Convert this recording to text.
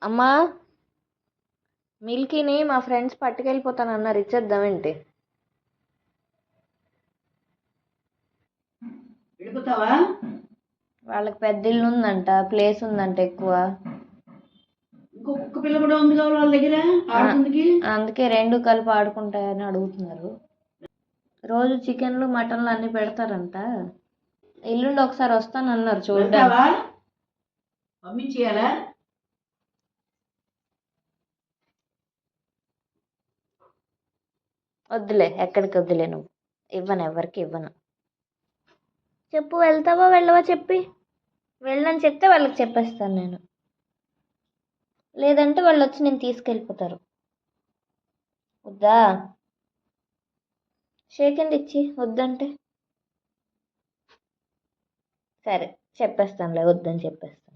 అమ్మా, మిల్కీని మా ఫ్రెండ్స్ పట్టుకెళ్ళిపోతానన్నారు, ఇచ్చేద్దామేంటి? వెళ్ళిపోతావా? వాళ్ళకి పెద్ద ఇల్లు ఉందంట, ప్లేస్ ఉందంట ఎక్కువ. ఇంకో కుక్క పిల్ల కూడా ఉంది కావాలి వాళ్ళ దగ్గర ఆడుకుందికి. అందుకే రెండు కలిపి ఆడుకుంటాయని అడుగుతున్నారు. రోజు చికెన్లు మటన్లు అన్నీ పెడతారంట. ఎల్లుండి ఒకసారి వస్తానన్నారు చూడ్డానికి. వెళ్తావా? పంపించేయాలా? వద్దులే, ఎక్కడికి వద్దులే, నువ్వు ఇవ్వను, ఎవరికి ఇవ్వను. చెప్పు, వెళ్తావా వెళ్ళవా చెప్పి. వెళ్ళని చెప్తే వాళ్ళకి చెప్పేస్తాను నేను, లేదంటే వాళ్ళు వచ్చి నేను తీసుకెళ్ళిపోతారు. వద్దా? షేకండ్ ఇచ్చి వద్దంటే సరే చెప్పేస్తానులే, వద్దని చెప్పేస్తాను.